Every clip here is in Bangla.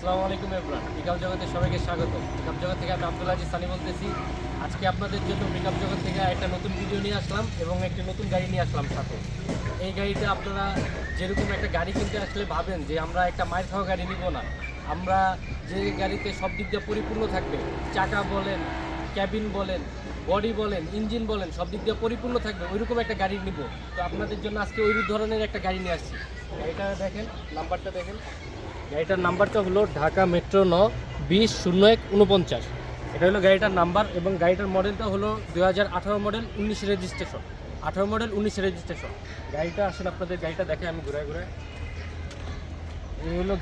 আসসালামু আলাইকুম এভরিওয়ান, পিকআপ জগতে সবাইকে স্বাগত। পিকআপ জগৎ থেকে আমি আব্দুল আজিজ সানি বলতেছি। আজকে আপনাদের জন্য পিকআপ জগৎ থেকে একটা নতুন ভিডিও নিয়ে আসলাম এবং একটি নতুন গাড়ি নিয়ে আসলাম সাথে। এই গাড়িটা আপনারা যেরকম একটা গাড়ি কিনতে আসলে ভাবেন যে আমরা একটা মাইর খাওয়া গাড়ি নিব না, আমরা যে গাড়িতে সব দিক দিয়ে পরিপূর্ণ থাকবে, চাকা বলেন, ক্যাবিন বলেন, বডি বলেন, ইঞ্জিন বলেন, সব দিক দিয়ে পরিপূর্ণ থাকবে, ওইরকম একটা গাড়ি নিব। তো আপনাদের জন্য আজকে ওই ধরনের একটা গাড়ি নিয়ে আসছি। গাড়িটা দেখেন, নাম্বারটা দেখেন। গাড়িটার নাম্বারটা হলো ঢাকা মেট্রো 9-20-01-49। এটা হলো গাড়িটার নাম্বার এবং গাড়িটার মডেলটা হলো 2018 মডেল 19 রেজিস্ট্রেশন। 18 মডেল 19 রেজিস্ট্রেশন গাড়িটা। আসেন আপনাদের গাড়িটা দেখে আমি ঘুরে ঘুরে। এই হলো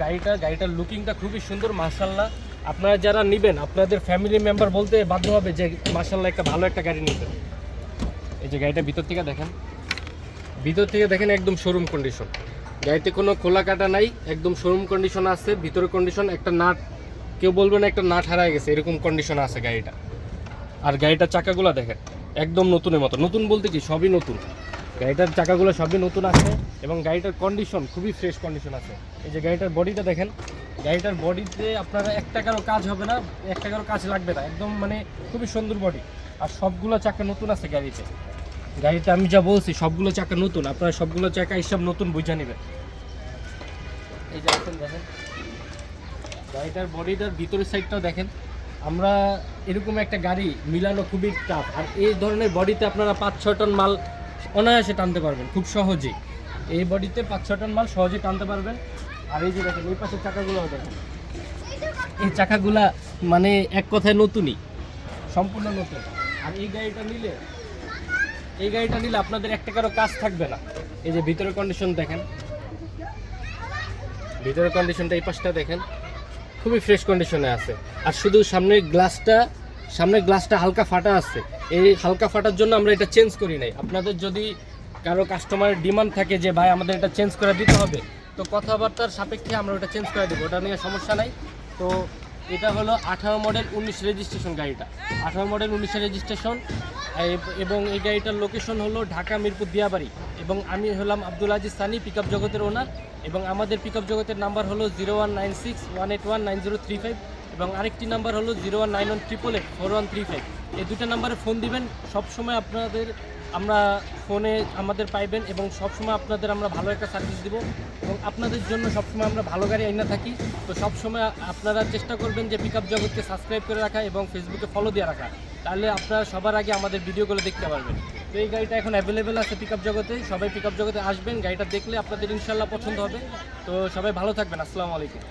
গাড়িটার লুকিংটা খুবই সুন্দর মাশাআল্লাহ। আপনারা যারা নেবেন আপনাদের ফ্যামিলি মেম্বার বলতে বাধ্য হবে যে মাশাআল্লাহ একটা ভালো একটা গাড়ি নেবেন। এই যে গাড়িটা ভিতর থেকে দেখেন একদম শোরুম কন্ডিশন। গাড়িতে কোনো খোলা কাটা নাই, একদম শোরুম কন্ডিশন আছে। ভিতরে কন্ডিশন একটা নাট, কেউ বলবে না একটা নাট হারায় গেছে, এরকম কন্ডিশন আছে গাড়িটা। আর গাড়িটার চাকাগুলো দেখেন একদম নতুনের মতো। নতুন বলতে কি সবই নতুন, গাড়িটার চাকাগুলো সবই নতুন আছে এবং গাড়িটার কন্ডিশন খুবই ফ্রেশ কন্ডিশন আছে। এই যে গাড়িটার বডিটা দেখেন, গাড়িটার বডিতে আপনারা এক টাকারও কাজ হবে না, এক টাকারও কাজ লাগবে না, একদম মানে খুবই সুন্দর বডি। আর সবগুলো চাকা নতুন আছে গাড়িতে আমি যা বলছি সবগুলো চাকা নতুন, আপনারা সবগুলো চাকা এইসব নতুন বুঝে নেবেন। এই যে দেখেন গাড়িটার বডিটার ভিতরের সাইডটাও দেখেন। আমরা এরকম একটা গাড়ি মিলানো খুবই টাফ, আর এই ধরনের বডিতে আপনারা 5-6 টন মাল অনায়াসে টানতে পারবেন খুব সহজেই। এই বডিতে 5-6 টন মাল সহজেই টানতে পারবেন। আর এই যে দেখেন এই পাশের চাকাগুলোও দেখেন, এই চাকাগুলা মানে এক কথায় নতুনই, সম্পূর্ণ নতুন। আর এই গাড়িটা নিলে আপনাদের এক টাকারও কাজ থাকবে না। এই যে ভিতরের কন্ডিশন দেখেন, ভিতরের কন্ডিশনটা এই পাশটা দেখেন খুবই ফ্রেশ কন্ডিশনে আছে। আর শুধু সামনের গ্লাসটা হালকা ফাটা আছে। এই হালকা ফাটার জন্য আমরা এটা চেঞ্জ করি নাই। আপনাদের যদি কারো কাস্টমারের ডিমান্ড থাকে যে ভাই আমাদের এটা চেঞ্জ করে দিতে হবে, তো কথাবার্তার সাপেক্ষে আমরা ওটা চেঞ্জ করে দেবো, ওটা নিয়ে সমস্যা নাই। তো এটা হলো 18 মডেল 19 রেজিস্ট্রেশন গাড়িটা, 18 মডেল 19 রেজিস্ট্রেশন। এবং এই গাড়িটার লোকেশন হলো ঢাকা মিরপুর দিয়াবাড়ি। এবং আমি হলাম আব্দুল আজিজ সানি, পিকআপ জগতের ওনার। এবং আমাদের পিকআপ জগতের নাম্বার হলো 0196-181-9035 এবং আরেকটি নাম্বার হলো 019188-4135। এই দুটো নাম্বারে ফোন দিবেন, সবসময় আমরা ফোনে আমাদের পাইবেন এবং সবসময় আপনাদের আমরা ভালো একটা সার্ভিস দিব এবং আপনাদের জন্য সবসময় আমরা ভালো গাড়ি আইনা থাকি। তো সবসময় আপনারা চেষ্টা করবেন যে পিকআপ জগৎকে সাবস্ক্রাইব করে রাখা এবং ফেসবুকে ফলো দিয়ে রাখা, তাহলে আপনারা সবার আগে আমাদের ভিডিওগুলো দেখতে পারবেন। তো এই গাড়িটা এখন অ্যাভেলেবেল আছে পিকআপ জগতে, সবাই পিকআপ জগতে আসবেন, গাড়িটা দেখলে আপনাদের ইনশাল্লাহ পছন্দ হবে। তো সবাই ভালো থাকবেন, আসসালামু আলাইকুম।